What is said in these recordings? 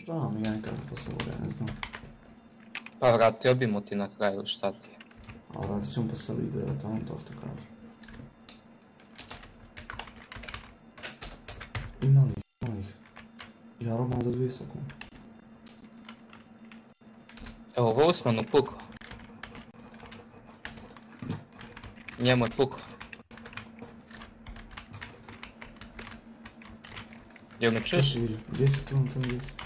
Žao mi ja nekako posle ovoga, ne znam. Pa vratio bi mu ti na kraju, šta ti je? A vratit ćemo posle videa, to on to što kaže. Ima ih. Ja Roman za 2 sekunde. Evo, ovo Usmanu pukao. Njemu je pukao. Jel me čuješ? Gdje si čujem, gdje si?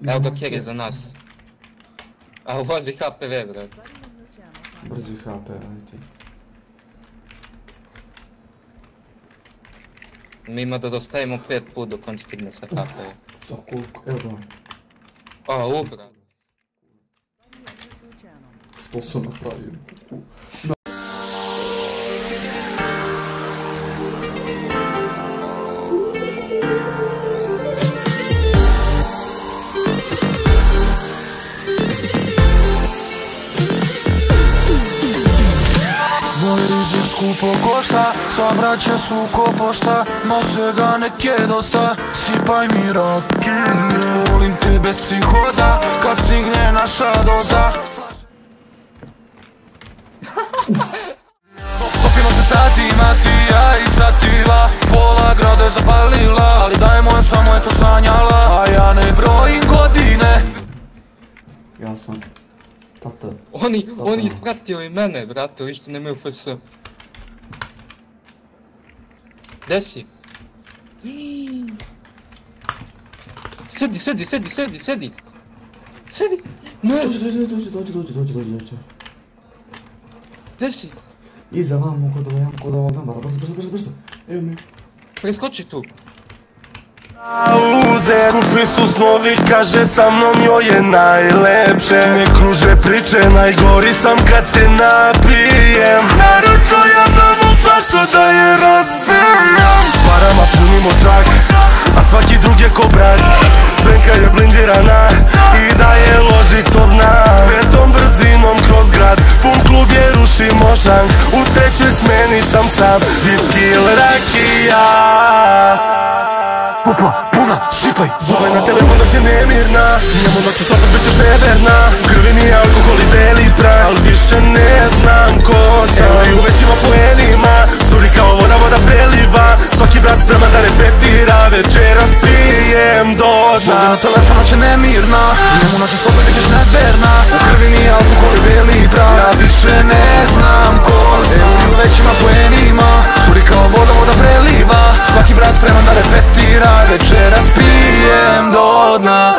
Evo ga kjer je za nas. A uvozi HPV, brat. Brzi HP, ajde. Mi ima da dostavimo 5 put dok on stigne sa HPV. Za koliko? Evo ga. A, ubrat. Sposobno pravim. Moj rizik skupo košta, sva braća su ko pošta, ma svega nek je dosta, sipaj mi rakije. Volim te bez psihoza, kad stigne naša doza. Topimo se satima, ti ja i sativa, pola grada je zapalila, ali daj moja samo je to sanjala, a ja ne brojim godine. Ja sam tata. Oni ispratio i mene, brate, ovi što nemaju FS. Gdje si? Sedi! Ne! Dođi. Gdje si? Iza vamo kod ovog gamara, brzo. Evo mi. Preskoči tu. Skupi su snovi, kaže sa mnom joj je najlepše. Ne kruže priče, najgori sam kad se napijem. Naručujem da mu flašu da je razbijem. Parama punimo čak, a svaki drug je ko brat. Benka je blindirana i da je loži to znam. Petom brzinom kroz grad, pun klub je rušimo šank. U trećoj smeni sam sam, viški ili rakija. Pupa, puna, šipaj, zove na telefon dok će nemirna. Njemu noću šotak bit ćeš neverna. Krvi mi je alkohol i beli prah, al više ne znam ko sam. Evo i u većima poenima, curi kao voda preliva. Svaki brat spreman da repetira, večeras pijem do dna. Zove na telefon noć je nemirna, njemu noću šotak bit ćeš neverna. U krvi mi je alkohol i beli prah, ja više ne znam ko sam. Evo i u većima poenima, curi kao voda preliva. Svaki brat spreman da repetira, večeras pijem do dna.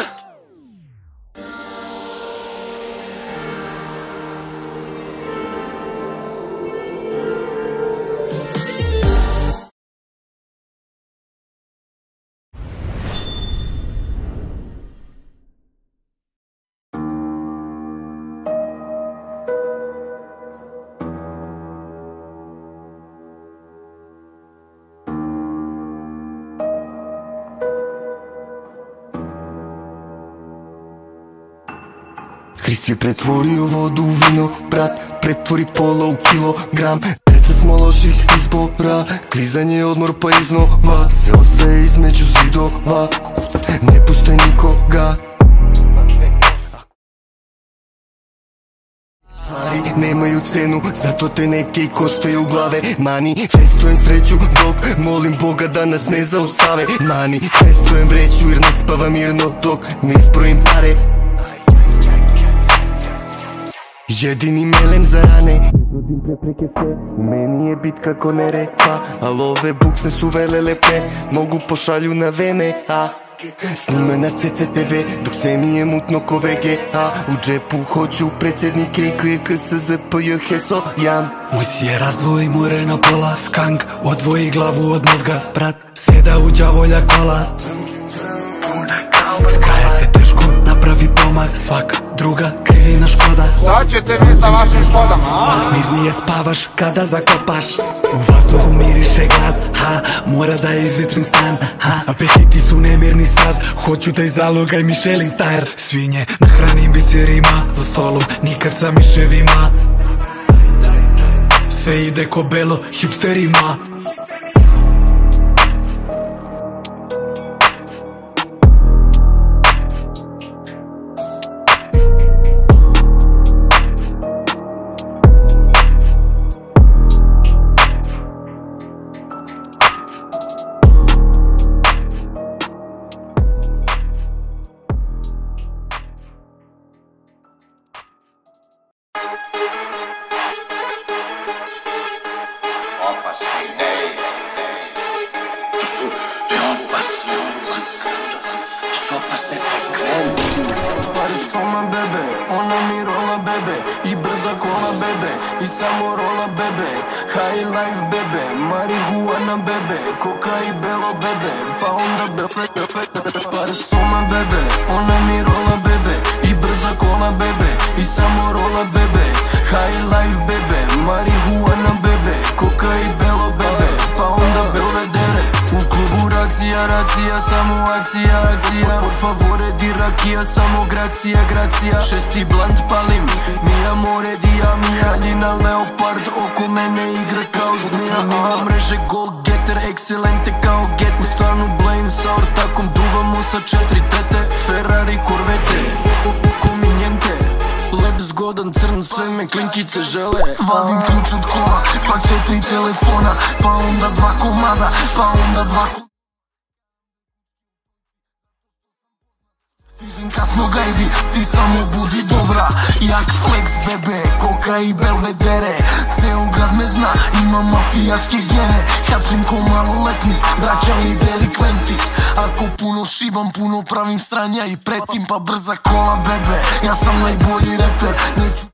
Krist je pretvorio vodu u vino, brat pretvori pola u kilogram. Deca smo loših izbora, klizanje, odmor pa iznova. Sve ostaje između zidova, ne puštaj nikoga. Stvari nemaju cenu, zato te neke i koštaju glave. Manifestujem sreću dok molim Boga da nas ne zaustave. Manifestujem vreću jer ne spavam mirno dok ne isprojim pare. Jedini melem za rane, rodim prepreke sve, meni je bit kako ne repa. Al ove buksne su vele lepe, mogu pošalju na VMA. Snima nas CCTV, dok sve mi je mutno ko VGA. U džepu hoću predsjednike i KSZPJ Heso jam. Moj si je razdvoji more na pola, skank odvoji glavu od mozga. Brat sjeda u đavolja kola, s kraja se teško napravi pomak. Svaka druga krivina Škoda. Šta ćete vi sa vašim Škodama? Mirnije spavaš kada zakopaš, u vazduhu miriše glad. Mora da izvetrim stan, apetiti su nemirni sad. Hoću taj zalogaj Michelin star. Svinje nahranim biserima, za stolom nikad sa miševima. Sve ide ko belo hipsterima. opasne frekvencije. Pare su me bebe, ona mi rola bebe, i brza kola bebe, i samo rola bebe. High life bebe, marihuana bebe, koka i belo bebe, pa onda bebe. Pare su me bebe, ona mi rola bebe, i brza kola bebe, i samo rola bebe. High life bebe, marihuana bebe, koka i belo bebe, pa onda belvedere. U klubu racija, racija, samo akcija, akcija. Por favore di rakija, samo gracija, gracija. Šesti blunt palim, mi amore di amija. Ljina leopard oko mene igra kao zmija. Ima mreže gold getter, excelente kao get. U stanu blame sa ortakom, duvamo sa 4 tete. Ferrari, Corvette, kominjente. Lep zgodan crn, sve me klinkice žele. Vadim ključ od kola, pa 4 telefona, pa onda 2 komada, pa onda 2 Stižem kasno gajbi, ti samo budi dobra. Jak flex bebe, koka i belvedere. Ceo grad me zna, imam mafijaške gene. Hapšem ko maloletni, braćali delikventi. Ako puno šibam, puno pravim stranja i pretim, pa brza kola bebe. Ja sam najbolji reper, neću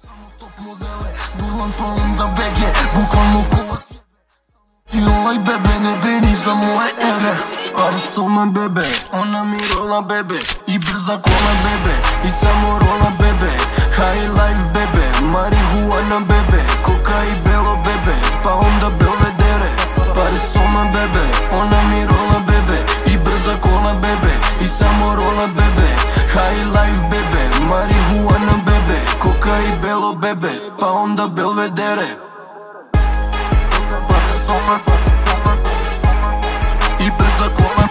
samo top modele. Burlan pa onda bege, bukvalno kola sjebe. Ti rolaj bebe, ne beni za moje ere. Pare su me bebe, ona mi rola bebe, i brza kola bebe, i samo rola bebe. High life bebe, marihuana bebe, koka i belo bebe, pa onda belvedere. Pare su me bebe, ona mi rola bebe, i brza kola bebe, i samo rola bebe. High life bebe, marihuana bebe, koka i belo bebe, pa onda belvedere. Pare su me i brza kola